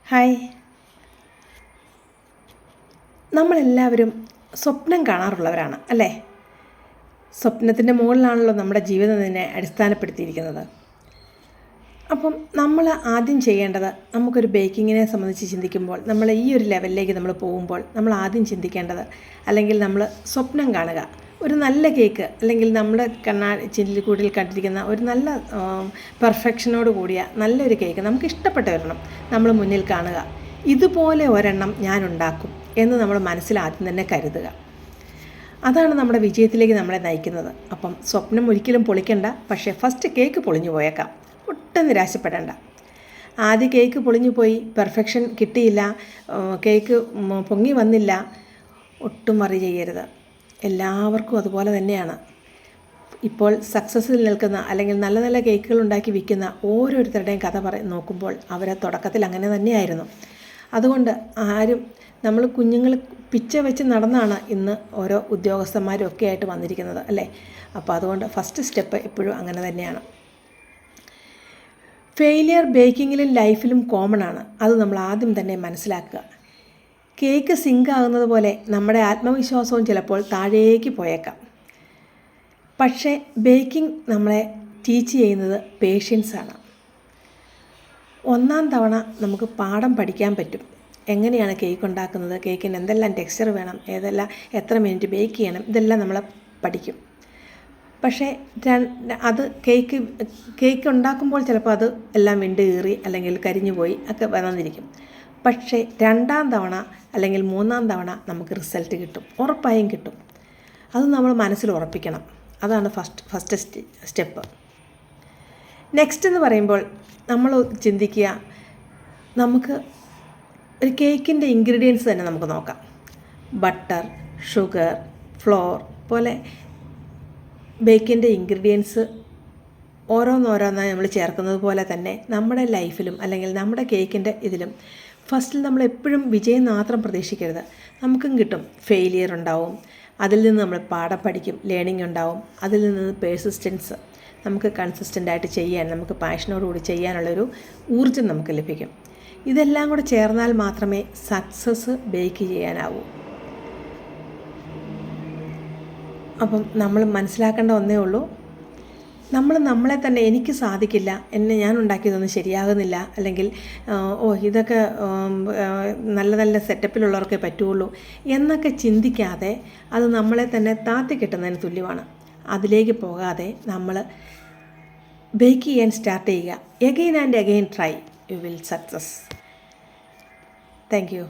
Hi. നമ്മളെല്ലാവരും സ്വപ്നം കാണാറുള്ളവരാണ് അല്ലേ? സ്വപ്നത്തിൻ്റെ മുകളിലാണല്ലോ നമ്മുടെ ജീവിതം തന്നെ അടിസ്ഥാനപ്പെടുത്തിയിരിക്കുന്നത്. അപ്പം നമ്മൾ ആദ്യം ചെയ്യേണ്ടത്, നമുക്കൊരു ബേക്കിങ്ങിനെ സംബന്ധിച്ച് ചിന്തിക്കുമ്പോൾ, നമ്മൾ ഈ ഒരു ലെവലിലേക്ക് നമ്മൾ പോകുമ്പോൾ നമ്മൾ ആദ്യം ചിന്തിക്കേണ്ടത്, അല്ലെങ്കിൽ നമ്മൾ സ്വപ്നം കാണുക, ഒരു നല്ല കേക്ക്, അല്ലെങ്കിൽ നമ്മുടെ ചില്ലിക്കൂടിൽ കണ്ടിരിക്കുന്ന ഒരു നല്ല പെർഫെക്ഷനോട് കൂടിയ നല്ലൊരു കേക്ക് നമുക്ക് ഇഷ്ടപ്പെട്ട് വരണം നമ്മൾ മുന്നിൽ കാണുക. ഇതുപോലെ ഒരെണ്ണം ഞാൻ ഉണ്ടാക്കും എന്ന് നമ്മൾ മനസ്സിൽ ആദ്യം തന്നെ കരുതുക. അതാണ് നമ്മുടെ വിജയത്തിലേക്ക് നമ്മളെ നയിക്കുന്നത്. അപ്പം സ്വപ്നം ഒരിക്കലും പൊളിക്കണ്ട, പക്ഷേ ഫസ്റ്റ് കേക്ക് പൊളിഞ്ഞു പോയേക്കാം. ഒട്ടും നിരാശപ്പെടേണ്ട. ആദ്യ കേക്ക് പൊളിഞ്ഞു പോയി, പെർഫെക്ഷൻ കിട്ടിയില്ല, കേക്ക് പൊങ്ങി വന്നില്ല, ഒട്ടും വറി ചെയ്യരുത്. എല്ലാവർക്കും അതുപോലെ തന്നെയാണ്. ഇപ്പോൾ സക്സസ്സിൽ നിൽക്കുന്ന, അല്ലെങ്കിൽ നല്ല നല്ല കേക്കുകൾ ഉണ്ടാക്കി വിൽക്കുന്ന ഓരോരുത്തരുടെയും കഥ നോക്കുമ്പോൾ അവരെ തുടക്കത്തിൽ അങ്ങനെ തന്നെയായിരുന്നു. അതുകൊണ്ട് നമ്മൾ കുഞ്ഞുങ്ങൾ പിച്ച വെച്ച് നടന്നാണ് ഇന്ന് ഓരോ ഉദ്യോഗസ്ഥന്മാരും ഒക്കെ ആയിട്ട് വന്നിരിക്കുന്നത് അല്ലേ? അപ്പോൾ അതുകൊണ്ട് ഫസ്റ്റ് സ്റ്റെപ്പ് എപ്പോഴും അങ്ങനെ തന്നെയാണ്. ഫെയിലിയർ ബേക്കിങ്ങിലും ലൈഫിലും കോമൺ ആണ്. അത് നമ്മൾ ആദ്യം തന്നെ മനസ്സിലാക്കുക. കേക്ക് സിങ്ക് ആകുന്നത് പോലെ നമ്മുടെ ആത്മവിശ്വാസവും ചിലപ്പോൾ താഴേക്ക് പോയേക്കാം. പക്ഷേ ബേക്കിംഗ് നമ്മളെ ടീച്ച് ചെയ്യുന്നത് പേഷ്യൻസാണ്. ഒന്നാം തവണ നമുക്ക് പാഠം പഠിക്കാൻ പറ്റും. എങ്ങനെയാണ് കേക്ക് ഉണ്ടാക്കുന്നത്, കേക്കിന് എന്തെല്ലാം ടെക്സ്ചർ വേണം, എത്ര മിനിറ്റ് ബേക്ക് ചെയ്യണം, ഇതെല്ലാം നമ്മൾ പഠിക്കും. പക്ഷേ അത് കേക്ക് ഉണ്ടാക്കുമ്പോൾ ചിലപ്പോൾ അത് എല്ലാം വിണ്ട് കീറി അല്ലെങ്കിൽ കരിഞ്ഞു പോയി ഒക്കെ വന്നിരിക്കും. പക്ഷേ രണ്ടാം തവണ അല്ലെങ്കിൽ മൂന്നാം തവണ നമുക്ക് റിസൾട്ട് കിട്ടും, ഉറപ്പായും കിട്ടും. അത് നമ്മൾ മനസ്സിൽ ഉറപ്പിക്കണം. അതാണ് ഫസ്റ്റ് സ്റ്റെപ്പ്. നെക്സ്റ്റ് എന്ന് പറയുമ്പോൾ നമ്മൾ ചിന്തിക്കുക, നമുക്ക് ഒരു കേക്കിൻ്റെ ഇൻഗ്രീഡിയൻസ് തന്നെ നമുക്ക് നോക്കാം. ബട്ടർ, ഷുഗർ, ഫ്ലോർ പോലെ ബേക്കിൻ്റെ ഇൻഗ്രീഡിയൻസ് ഓരോന്നോരോന്നായി നമ്മൾ ചേർക്കുന്നത് പോലെ തന്നെ നമ്മുടെ ലൈഫിലും അല്ലെങ്കിൽ നമ്മുടെ കേക്കിൻ്റെ ഇതിലും ഫസ്റ്റിൽ നമ്മൾ എപ്പോഴും വിജയം മാത്രം പ്രതീക്ഷിക്കരുത്. നമുക്കും കിട്ടും, ഫെയിലിയർ ഉണ്ടാവും, അതിൽ നിന്ന് നമ്മൾ പാഠം പഠിക്കും, ലേണിംഗ് ഉണ്ടാവും, അതിൽ നിന്ന് പേഴ്സിസ്റ്റൻസ്, നമുക്ക് കൺസിസ്റ്റൻ്റായിട്ട് ചെയ്യാൻ, നമുക്ക് പാഷനോടുകൂടി ചെയ്യാനുള്ളൊരു ഊർജ്ജം നമുക്ക് ലഭിക്കും. ഇതെല്ലാം കൂടെ ചേർന്നാൽ മാത്രമേ സക്സസ് ബേക്ക് ചെയ്യാനാവൂ. അപ്പം നമ്മൾ മനസ്സിലാക്കേണ്ട ഒന്നേ ഉള്ളൂ, നമ്മളെ തന്നെ എനിക്ക് സാധിക്കില്ല, ഞാൻ ഉണ്ടാക്കിയതൊന്നും ശരിയാകുന്നില്ല, അല്ലെങ്കിൽ ഇതൊക്കെ നല്ല നല്ല സെറ്റപ്പിലുള്ളവർക്കേ പറ്റുള്ളൂ എന്നൊക്കെ ചിന്തിക്കാതെ അത് നമ്മളെ തന്നെ താത്തി കിട്ടുന്നതിന് തുല്യമാണ്. അതിലേക്ക് പോകാതെ നമ്മൾ ബേക്ക് ചെയ്യാൻ സ്റ്റാർട്ട് ചെയ്യുക. Again and again try, you will success. Thank you.